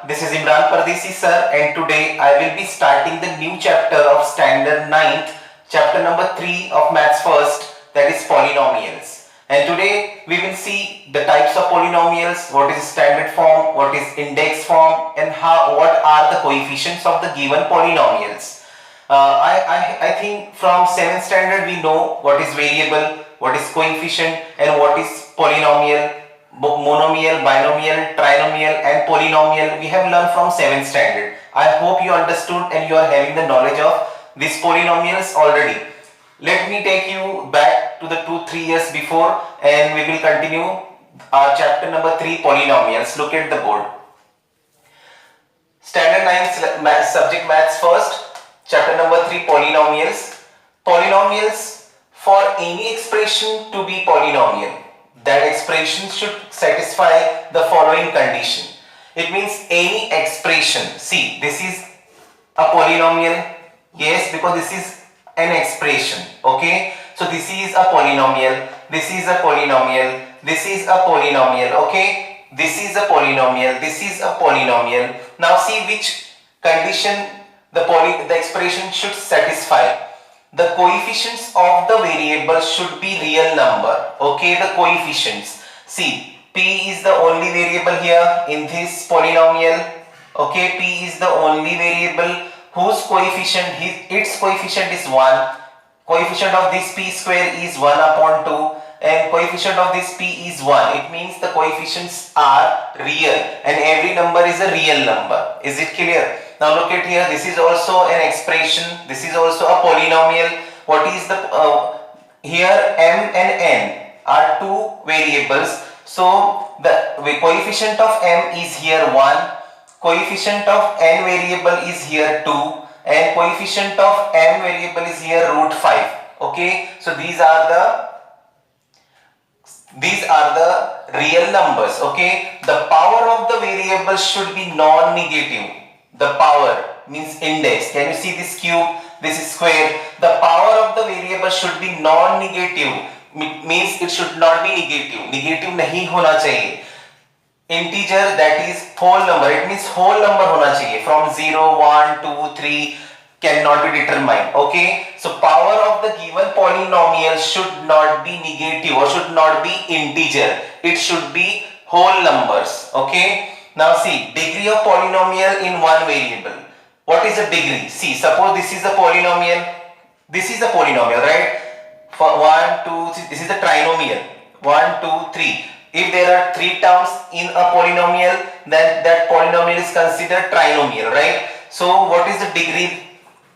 This is Imran Pardesi sir, and today I will be starting the new chapter of standard 9th, chapter number 3 of maths first, that is polynomials. And today we will see the types of polynomials, what is standard form, what is index form, and what are the coefficients of the given polynomials. I think from 7th standard we know what is variable, what is coefficient, and what is polynomial, monomial, binomial, trinomial, and polynomial. We have learned from 7th standard. I hope you understood and you are having the knowledge of these polynomials already. Let me take you back to the 2-3 years before, and we will continue our chapter number 3, polynomials. Look at the board. Standard 9 subject maths first, chapter number 3, polynomials. Polynomials, for any expression to be polynomial, that expression should satisfy the following condition. It means any expression. See, this is a polynomial. Yes, because this is an expression. Okay, so this is a polynomial, this is a polynomial, this is a polynomial. Okay, this is a polynomial, this is a polynomial. Now see which condition the expression should satisfy. The coefficients of the variable should be real number. Okay, the coefficients. See, p is the only variable here in this polynomial. Okay, p is the only variable whose coefficient, its coefficient is 1. Coefficient of this p square is 1 upon 2, and coefficient of this p is 1. It means the coefficients are real and every number is a real number. Is it clear? Now look at here, this is also an expression, this is also a polynomial. What is the, here m and n are two variables. So the coefficient of m is here 1, coefficient of n variable is here 2, and coefficient of m variable is here root 5. Okay, so these are the real numbers. Okay, the power of the variable should be non-negative. The power means index. Can you see this cube? This is square. The power of the variable should be non-negative. Means it should not be negative. Negative nahi hona chahiye. Integer, that is whole number. It means whole number hona chahiye. From 0, 1, 2, 3 cannot be determined. Okay, so power of the given polynomial should not be negative or should not be integer. It should be whole numbers. Okay, now see, degree of polynomial in one variable. What is a degree? See, suppose this is a polynomial. This is a polynomial, right? For 1, 2, 3, this is a trinomial. 1, 2, 3. If there are 3 terms in a polynomial, then that polynomial is considered trinomial, right? So what is the degree?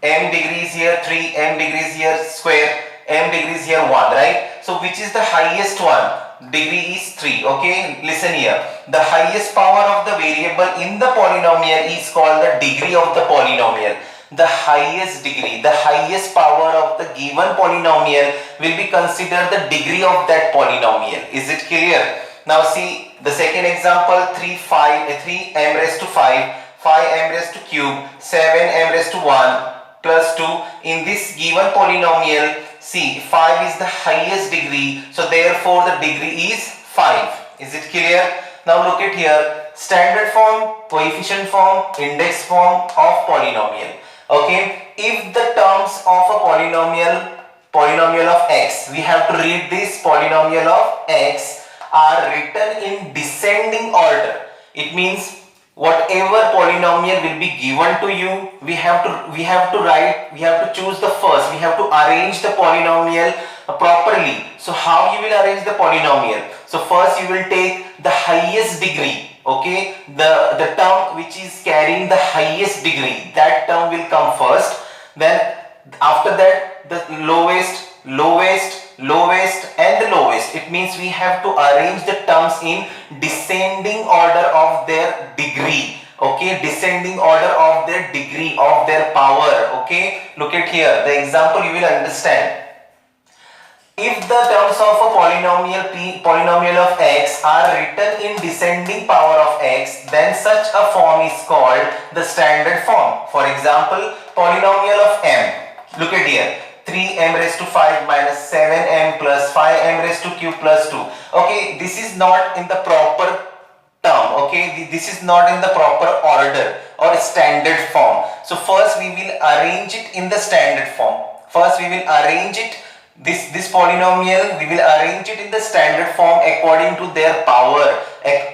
M degrees here 3, m degrees here square, m degrees here 1, right? So which is the highest one? Degree is 3. Okay, listen here. The highest power of the variable in the polynomial is called the degree of the polynomial. The highest degree, the highest power of the given polynomial will be considered the degree of that polynomial. Is it clear? Now see the second example, 3m raised to 5, 5m raised to cube, 7m raised to 1 plus 2. In this given polynomial, see, 5 is the highest degree, so therefore the degree is 5. Is it clear? Now look at here, standard form, coefficient form, index form of polynomial. Okay, if the terms of a polynomial of x, we have to read this polynomial of x are written in descending order. It means whatever polynomial will be given to you, we have to choose the first, we have to arrange the polynomial properly. So how you will arrange the polynomial? So first you will take the highest degree. Okay, the term which is carrying the highest degree, that term will come first. Then after that the lowest, lowest and the lowest. It means we have to arrange the terms in descending order of their degree. Okay, descending order of their degree, of their power. Okay, look at here, the example you will understand. If the terms of a polynomial of x are written in descending power of x, then such a form is called the standard form. For example, polynomial of m. Look at here, 3m raised to 5 minus 7m plus 5m raised to cube plus 2. Okay, this is not in the proper term. Okay, this is not in the proper order or standard form. So first we will arrange it in the standard form. First we will arrange it, this polynomial we will arrange it in the standard form according to their power,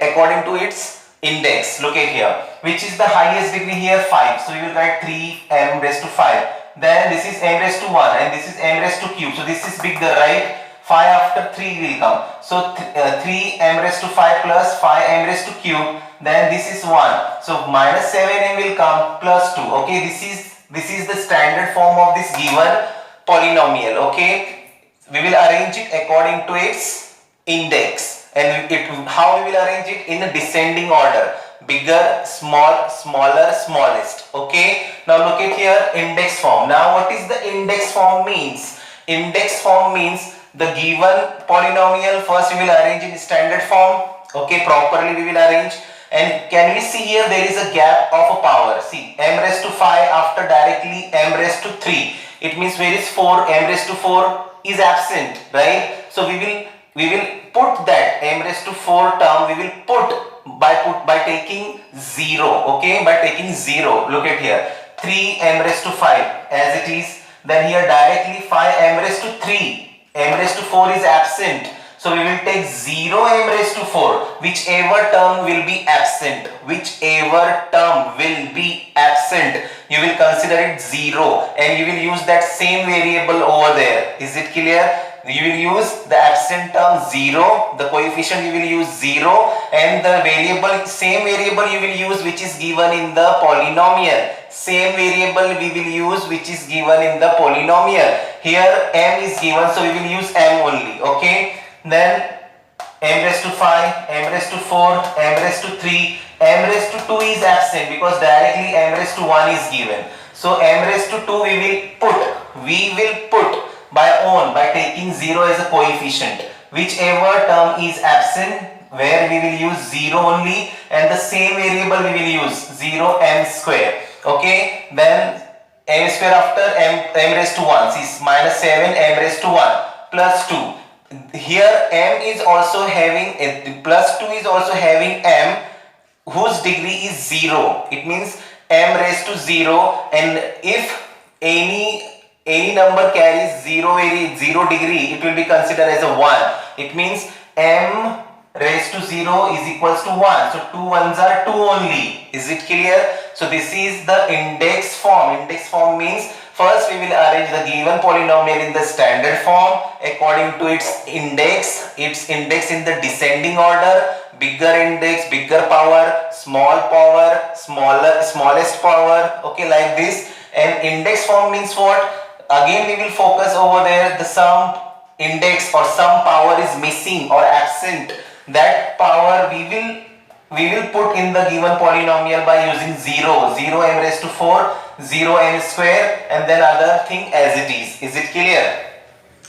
according to its index. Look at here, which is the highest degree here? 5. So you will write 3m raised to 5. Then this is m raised to 1 and this is m raised to cube. So this is bigger, right? 5 after 3 will come. So 3m raised to 5 plus 5m raised to cube. Then this is 1. So minus 7m will come plus 2. Okay, this is the standard form of this given polynomial. Okay, we will arrange it according to its index. And how we will arrange it? In a descending order: bigger, small, smaller, smallest. Okay, now look at here, index form. Now what is the index form means? Index form means the given polynomial first we will arrange in standard form. Okay, properly we will arrange. And can we see here there is a gap of a power? See, m raised to 5 after directly m raised to 3. It means where is 4? M raised to 4 is absent, right? So we will put that m raised to 4 term, we will put by taking 0. Okay, by taking 0. Look at here, 3m raised to 5 as it is. Then here directly 5m raised to 3. M raised to 4 is absent. So we will take 0m raised to 4. Whichever term will be absent, whichever term will be absent, you will consider it 0 and you will use that same variable over there. Is it clear? You will use the absent term 0, the coefficient you will use 0, and the variable, same variable you will use which is given in the polynomial. Same variable we will use which is given in the polynomial. Here m is given, so we will use m only. Okay, then m raised to 5, m raised to 4, m raised to 3, m raised to 2 is absent because directly m raised to 1 is given. So m raised to 2 we will put by taking 0 as a coefficient. Whichever term is absent, where we will use 0 only, and the same variable we will use 0 m square. Okay, then m square after m raised to 1 is minus 7 m raised to 1 plus 2. Here m is also having plus 2 is also having m whose degree is 0. It means m raised to 0, and if any number carries 0 degree, it will be considered as a 1. It means m raised to 0 is equals to 1. So 2 ones are 2 only. Is it clear? So this is the index form. Index form means first we will arrange the given polynomial in the standard form according to its index in the descending order: bigger index, bigger power, smallest power. Okay, like this. And index form means what? Again we will focus over there, the some index or some power is missing or absent. That power we will put in the given polynomial by using 0 m raised to 4, 0 m square, and then other thing as it is. Is it clear?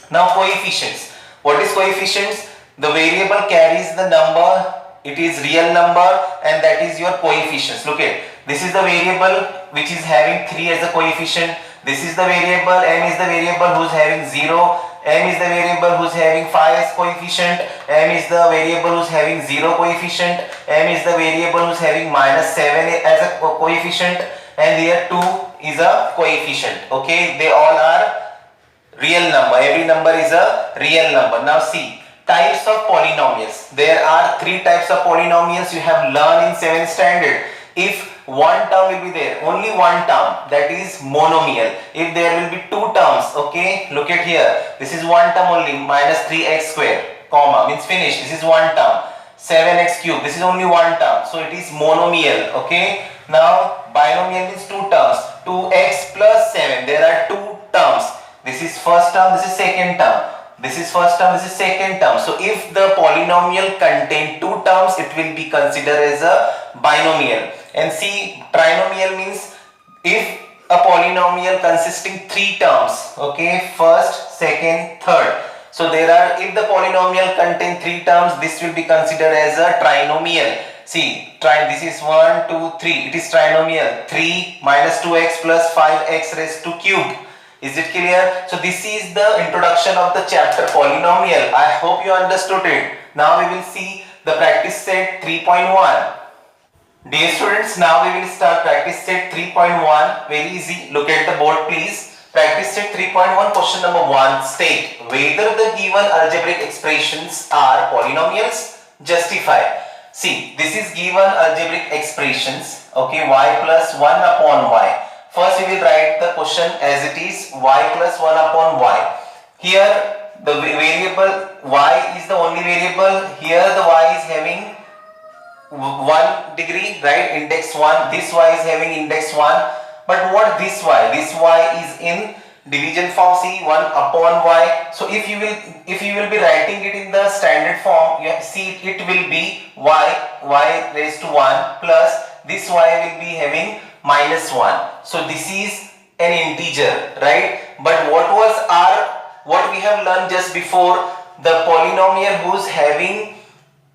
Now coefficients. What is coefficients? The variable carries the number, it is real number, and that is your coefficients. Look at, this is the variable which is having 3 as a coefficient. This is the variable, m is the variable who's having 0, m is the variable who's having 5 as coefficient, m is the variable who's having 0 coefficient, m is the variable who's having minus 7 as a coefficient, and here 2 is a coefficient. Okay, they all are real number. Every number is a real number. Now see, types of polynomials. There are 3 types of polynomials you have learned in 7th standard. If one term will be there, only one term, that is monomial. If there will be 2 terms, okay, look at here, this is one term only, minus 3x square, comma, means finish. This is one term. 7x cube, this is only one term, so it is monomial. Okay, now binomial means 2 terms, 2x plus 7. There are 2 terms. This is first term, this is second term. This is first term, this is second term. So if the polynomial contain 2 terms, it will be considered as a binomial. And see, trinomial means if a polynomial consisting 3 terms, okay, first, second, third. So there are, if the polynomial contain 3 terms, this will be considered as a trinomial. See, this is 1, 2, 3. It is trinomial. 3 minus 2x plus 5x raised to cube. Is it clear? So this is the introduction of the chapter polynomial. I hope you understood it. Now we will see the practice set 3.1. Dear students, now we will start practice set 3.1. Very easy. Look at the board please. Practice set 3.1 question number 1. State whether the given algebraic expressions are polynomials. Justify. See, this is given algebraic expressions. Okay, y plus 1 upon y. First we will write the question as it is, y plus 1 upon y. Here the variable y is the only variable. Here the y is having 1 degree, right? Index 1. This y is having index 1. But what this y? This y is in division form. See, 1 upon y. So if you will be writing it in the standard form, you see it will be y raised to 1 plus this y will be having minus 1. So this is an integer, right? But what we have learned just before, the polynomial who's having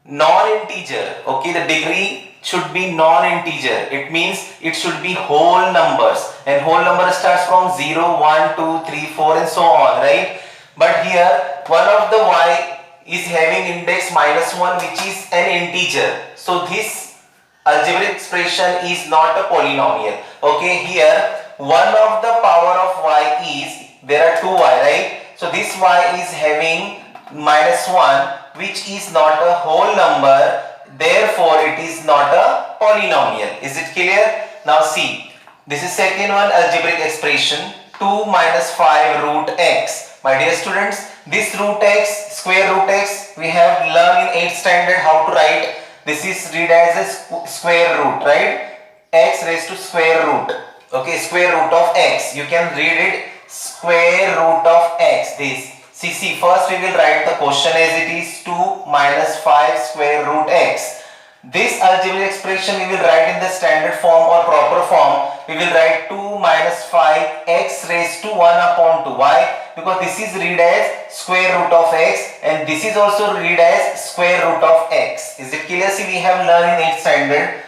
non-integer, okay, the degree should be non-integer. It means it should be whole numbers, and whole number starts from 0, 1, 2, 3, 4 and so on, right? But here one of the y is having index minus 1, which is an integer. So this algebraic expression is not a polynomial. Okay, here one of the power of y is, there are 2y, right? So this y is having minus 1, which is not a whole number, therefore it is not a polynomial. Is it clear? Now see, this is second one, algebraic expression 2 minus 5 root x. My dear students, this root x, square root x, we have learned in 8th standard how to write. This is read as a square root, right? X raised to square root. Okay, square root of x. You can read it square root of x. This. See, first we will write the question as it is, 2 minus 5 square root x. This algebraic expression we will write in the standard form or proper form. We will write 2 minus 5 x raised to 1 upon 2. Why? Because this is read as square root of x and this is also read as square root of x. Is it clear? See, we have learned in 8th standard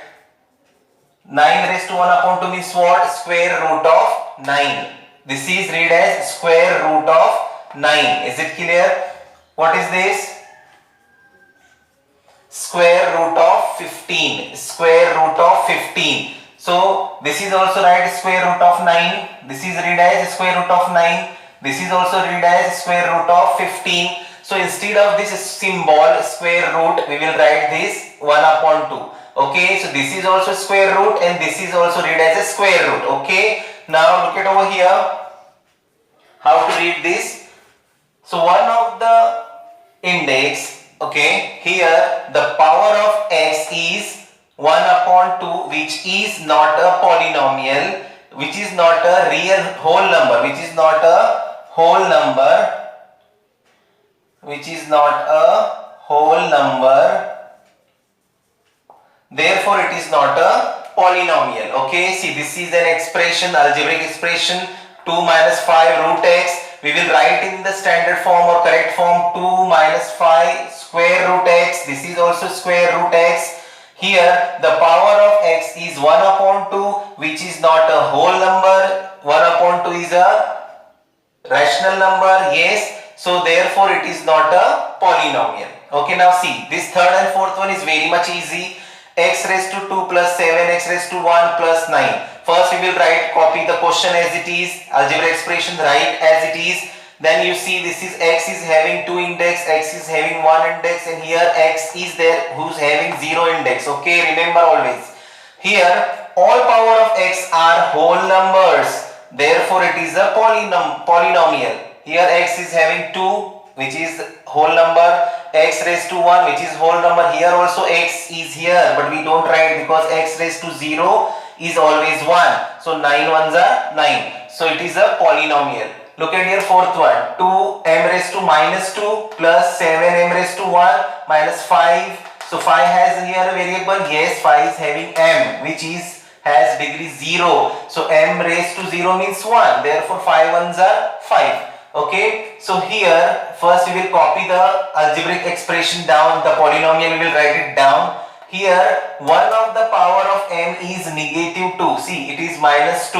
9 raised to 1 upon 2 means what? Square root of 9. This is read as square root of 9. Is it clear? What is this? Square root of 15. Square root of 15. So this is also right square root of 9. This is read as square root of 9. This is also read as square root of 15. So instead of this symbol square root, we will write this 1 upon 2. Okay, so this is also square root and this is also read as a square root. Okay, now look at over here. How to read this? So one of the index, okay, here the power of x is 1 upon 2, which is not a polynomial, which is not a real whole number, which is not a whole number, which is not a whole number, therefore it is not a polynomial. Okay, see, this is an expression, algebraic expression 2 minus 5 root x. We will write in the standard form or correct form 2 minus 5 square root x. This is also square root x. Here the power of x is 1 upon 2, which is not a whole number. 1 upon 2 is a rational number. Yes. So therefore it is not a polynomial. Okay, now see, this third and fourth one is very much easy. X raised to 2 plus 7, x raised to 1 plus 9. First we will copy the question as it is, algebraic expression write as it is. Then you see this is x is having 2 index, x is having 1 index and here x is there who's having 0 index. Okay, remember always. Here all power of x are whole numbers. Therefore it is a polynomial. Here x is having 2, which is whole number, x raised to 1, which is whole number. Here also x is here, but we don't write because x raised to 0 is always 1. So 9 ones are 9. So it is a polynomial. Look at here fourth one. 2m raised to minus 2 plus 7m raised to 1 minus 5. So 5 has here a variable. Yes, 5 is having m, which has degree 0. So m raised to 0 means 1. Therefore 5 ones are 5. Okay, so here first we will copy the algebraic expression down, the polynomial we will write it down. Here 1 of the power of m is negative 2. See, it is minus 2.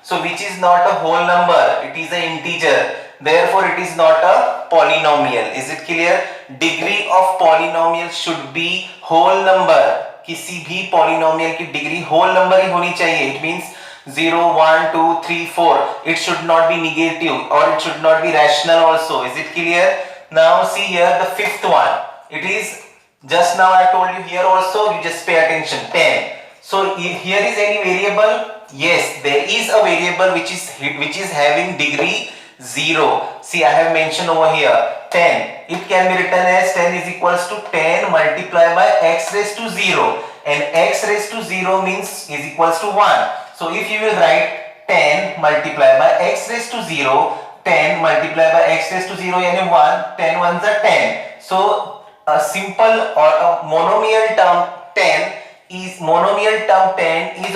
So which is not a whole number, it is an integer. therefore it is not a polynomial. Is it clear? Degree of polynomial should be whole number. किसी भी polynomial की degree whole number ही होनी चाहिए. It means 0, 1, 2, 3, 4. It should not be negative or it should not be rational also. Is it clear? Now see here the fifth one. It is just now I told you here also, you just pay attention. 10. So if here is any variable, yes, there is a variable which is having degree 0. See, I have mentioned over here 10. It can be written as 10 is equals to 10 multiplied by x raised to 0, and x raised to 0 means is equals to 1. So if you will write 10 multiplied by x raised to 0, 10 multiplied by x raised to 0 yani 1, 10 ones are 10. So a simple or a monomial term 10 is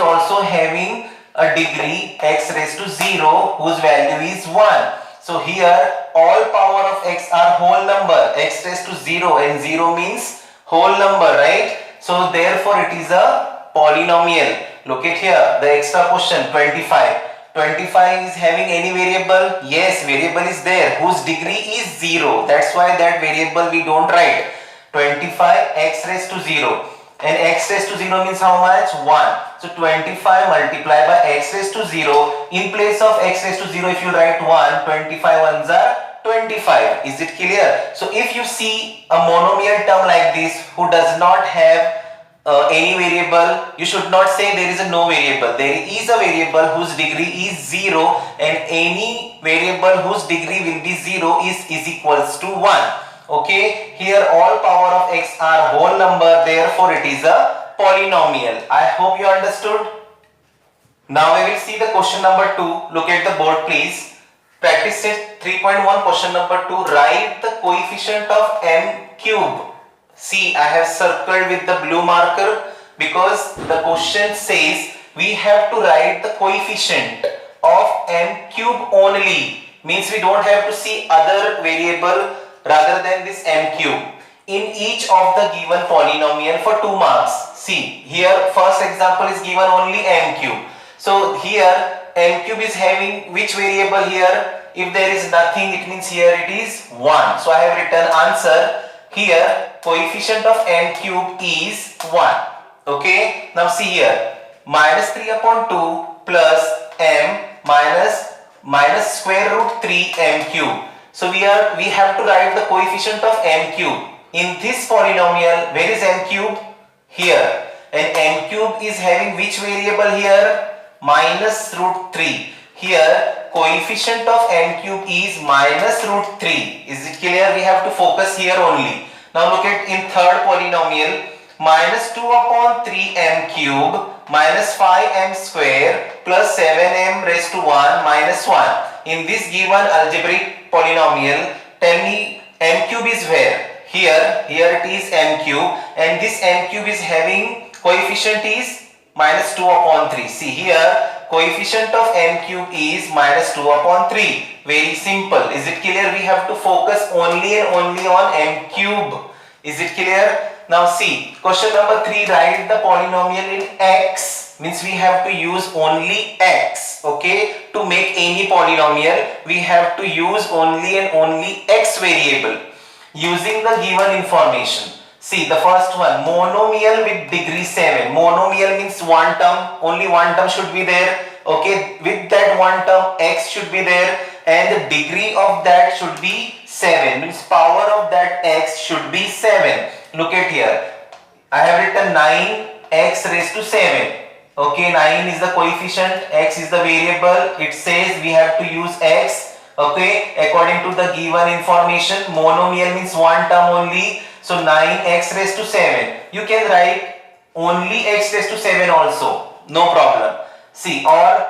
also having a degree x raised to 0 whose value is 1. So here all power of x are whole number, x raised to 0, and 0 means whole number, right? So therefore it is a polynomial. Look at here the extra question 25. 25 is having any variable? Yes, variable is there whose degree is 0. That's why that variable we don't write. 25 x raised to 0, and x raised to 0 means how much? 1. So 25 multiplied by x raised to 0. In place of x raised to 0, if you write 1, 25 ones are 25. Is it clear? So if you see a monomial term like this who does not have any variable, you should not say there is a no variable. There is a variable whose degree is 0, and any variable whose degree will be 0 is equals to 1. Okay, here all power of x are whole number, therefore it is a polynomial. I hope you understood. Now we will see the question number 2. Look at the board please. Practice test 3.1 question number 2. Write the coefficient of m cube. See, I have circled with the blue marker because the question says we have to write the coefficient of m cube only. Means we don't have to see other variable rather than this m cube in each of the given polynomial for 2 marks. See, here first example is given only m cube. So here m cube is having which variable here? If there is nothing, it means here it is 1. So I have written answer. Here coefficient of m cube is 1. Okay, now see here minus 3 upon 2 plus m minus square root 3 m cube. So we have to write the coefficient of m cube. In this polynomial, where is m cube? Here. And m cube is having which variable here? Minus root 3. Here coefficient of m cube is minus root 3. Is it clear? We have to focus here only. Now look at in third polynomial, minus 2 upon 3 m cube minus 5m square plus 7m raised to 1 minus 1. In this given algebraic polynomial, tell me m cube is where? Here it is m cube, and this m cube is having coefficient is minus 2 upon 3. See here coefficient of m cube is minus 2 upon 3. Very simple. Is it clear? We have to focus only and only on m cube. Is it clear? Now see, question number 3, write the polynomial in x. Means we have to use only x. Okay, to make any polynomial we have to use only and only x variable using the given information. See the first one, monomial with degree 7. Monomial means one term, only one term should be there. Okay, with that one term x should be there, and the degree of that should be 7. Means power of that x should be 7. Look at here, I have written 9x raised to 7. Okay, 9 is the coefficient, x is the variable. It says we have to use x. Okay, according to the given information, monomial means one term only. So 9x raised to 7. You can write only x raised to 7 also. No problem. See, or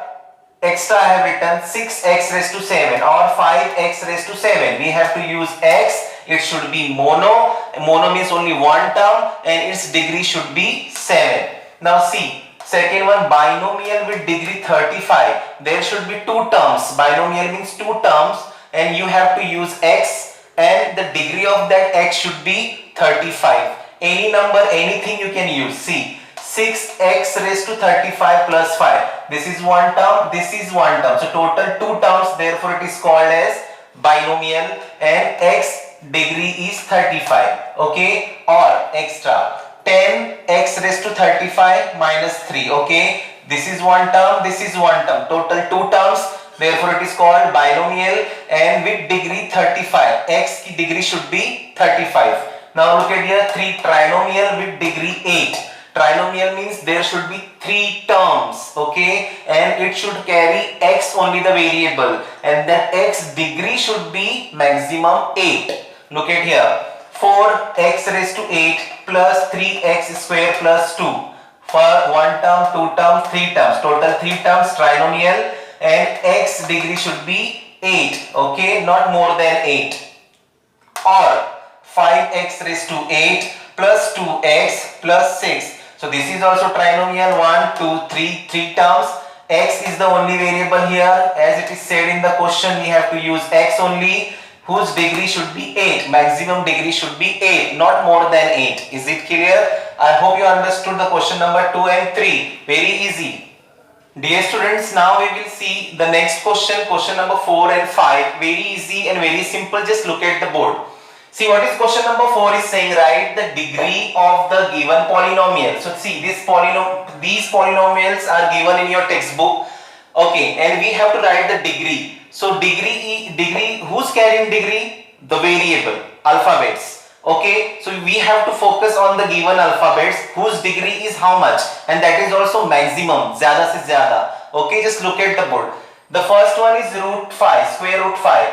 extra I have written 6x raised to 7 or 5x raised to 7. We have to use x. It should be mono. Mono means only one term and its degree should be 7. Now see, second one, binomial with degree 35. There should be two terms. Binomial means two terms and you have to use x, and the degree of that x should be 35. Any number, anything you can use. See, 6x raised to 35 plus 5. This is one term, this is one term. So total two terms, therefore it is called as binomial and x degree is 35, okay, or extra 10x raised to 35 minus 3, okay, this is one term, this is one term, total two terms, therefore it is called binomial and with degree 35, x ki degree should be 35. Now look at here, 3 trinomial with degree 8. Trinomial means there should be 3 terms, okay, and it should carry x only the variable, and then x degree should be maximum 8. Look at here, 4x raised to 8 plus 3x square plus 2. For one term, two terms, 3 terms, total 3 terms trinomial, and x degree should be 8, okay, not more than 8. Or 5x raised to 8 plus 2x plus 6. So this is also trinomial, 1, 2, 3, 3 terms. X is the only variable here. As it is said in the question, we have to use x only, whose degree should be 8. Maximum degree should be 8, not more than 8. Is it clear? I hope you understood the question number 2 and 3. Very easy. Dear students, now we will see the next question, question number 4 and 5. Very easy and very simple. Just look at the board. See what is question number 4 is saying, write the degree of the given polynomial. So see, these polynomials are given in your textbook, okay, and we have to write the degree. So degree, who's carrying degree? The variable, alphabets, okay. So we have to focus on the given alphabets whose degree is how much, and that is also maximum, zyada se zyada, okay. Just look at the board. The first one is root 5, square root 5.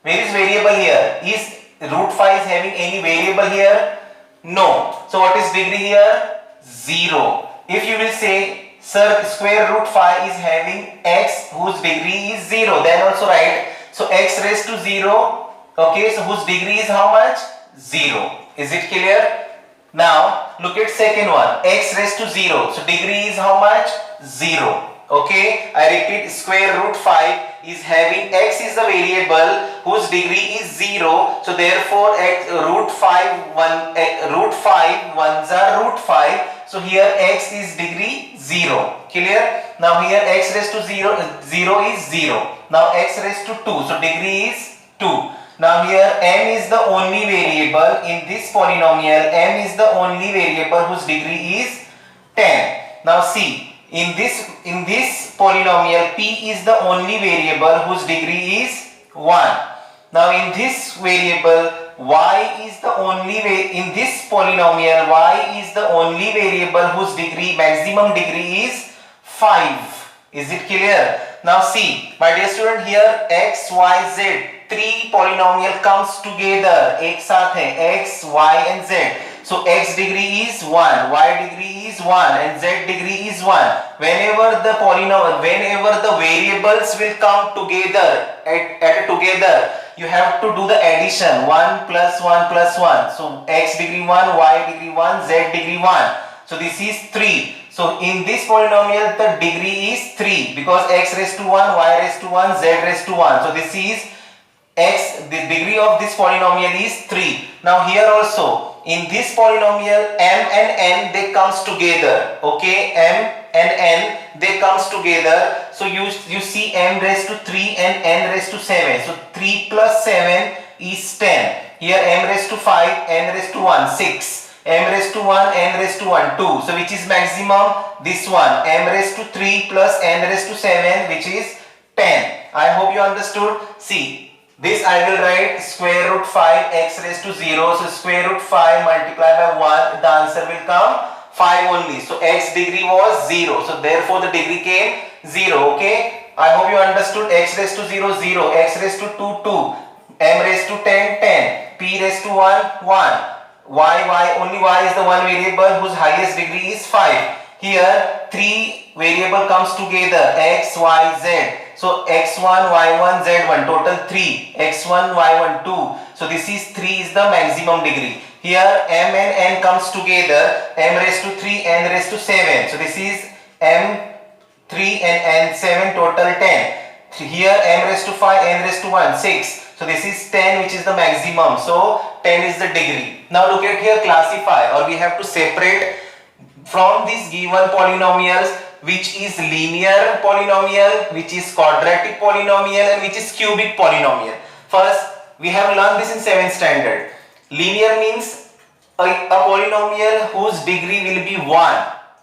Where is variable here? Is root 5 is having any variable here? No. So what is degree here? 0. If you will say, sir, square root 5 is having x whose degree is 0, then also write, so x raised to 0, okay, so whose degree is how much? 0. Is it clear? Now look at second one, x raised to 0, so degree is how much? 0. Okay, I repeat, square root 5 is having x is the variable whose degree is 0, so therefore root 5 ones are root 5, so here x is degree 0. Clear? Now here x raised to 0 is 0. Now x raised to 2, so degree is 2. Now here m is the only variable in this polynomial, m is the only variable whose degree is 10. Now see, in this polynomial, p is the only variable whose degree is 1. Now in this variable, y is the only in this polynomial, y is the only variable whose degree, maximum degree is 5. Is it clear? Now see, my dear student, here x, y, z, 3 polynomial comes together, ek saath hai, x, y and z. So x degree is 1, y degree is 1 and z degree is 1. Whenever the variables will come together, together, you have to do the addition, 1 plus 1 plus 1. So x degree 1, y degree 1, z degree 1. So this is 3. So in this polynomial the degree is 3 because x raised to 1, y raised to 1, z raised to 1. So this is x, the degree of this polynomial is 3. Now here also, in this polynomial m and n they comes together, okay, m and n they comes together, so you see m raised to 3 and n raised to 7, so 3 plus 7 is 10. Here m raised to 5, n raised to 1, 6, m raised to 1, n raised to 1, 2. So which is maximum? This one, m raised to 3 plus n raised to 7, which is 10. I hope you understood. See, this I will write square root 5 x raised to 0. So square root 5 multiplied by 1, the answer will come 5 only. So x degree was 0. So therefore the degree came 0. Okay. I hope you understood. X raised to 0, 0. X raised to 2, 2. M raised to 10, 10. P raised to 1, 1. Only y is the one variable whose highest degree is 5. Here 3 variable comes together, x, y, z. So x1, y1, z1, total 3, x1, y1, 2. So this is 3 is the maximum degree. Here m and n comes together, m raised to 3, n raised to 7. So this is m 3 and n 7, total 10. Here m raised to 5, n raised to 1, 6. So this is 10, which is the maximum. So 10 is the degree. Now look at here, classify, or we have to separate from these given polynomials which is linear polynomial, which is quadratic polynomial and which is cubic polynomial. First, we have learned this in 7th standard. Linear means a polynomial whose degree will be 1,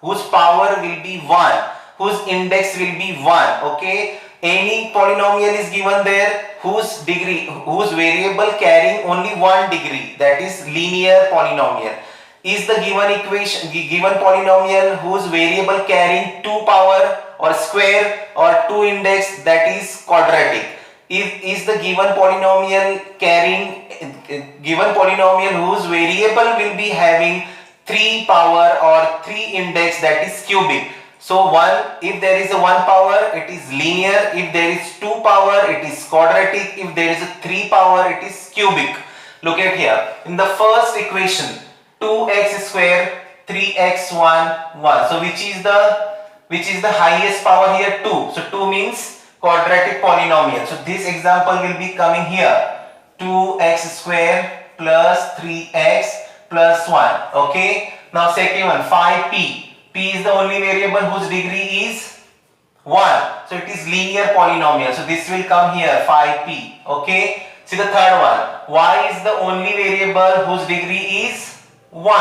whose power will be 1, whose index will be 1. Okay, any polynomial is given there whose variable carrying only 1 degree, that is linear polynomial. Is the given polynomial whose variable carrying 2 power or square or 2 index, that is quadratic. Is the given polynomial whose variable will be having 3 power or 3 index, that is cubic. So if there is a 1 power, it is linear. If there is 2 power, it is quadratic. If there is a 3 power, it is cubic. Look at here. In the first equation, 2x square 3x1 1. So which is the highest power here? 2. So 2 means quadratic polynomial. So this example will be coming here. 2x square plus 3x plus 1. Okay. Now second one, 5p. P is the only variable whose degree is 1. So it is linear polynomial. So this will come here, 5p. Okay. See the third one. Y is the only variable whose degree is 1.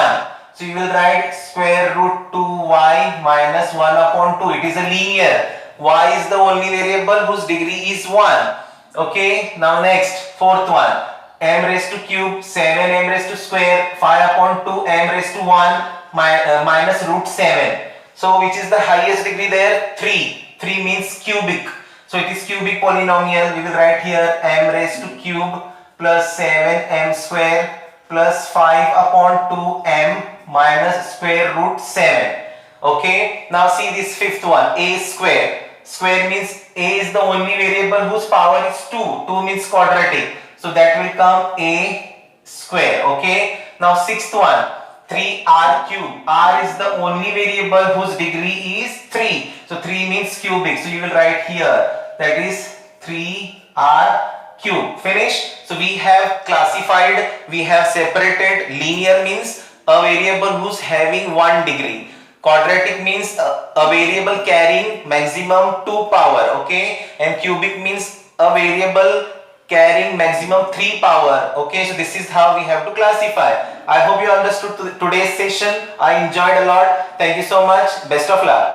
So you will write square root 2y minus 1 upon 2. It is a linear. Y is the only variable whose degree is 1. Okay. Now next, fourth one. M raised to cube, 7m raised to square, 5 upon 2, m raised to 1 minus root 7. So which is the highest degree there? 3. 3 means cubic. So it is cubic polynomial. We will write here m raised to cube plus 7m square plus 5 upon 2m minus square root 7. Okay. Now see this fifth one, a square. Square means a is the only variable whose power is 2. 2 means quadratic. So that will come a square. Okay. Now sixth one, 3r cube. R is the only variable whose degree is 3. So 3 means cubic. So you will write here, that is 3r cube. Finish. So we have classified, we have separated. Linear means a variable who's having 1 degree. Quadratic means a variable carrying maximum 2 power. Okay. And cubic means a variable carrying maximum 3 power. Okay, so this is how we have to classify. I hope you understood today's session. I enjoyed a lot. Thank you so much. Best of luck.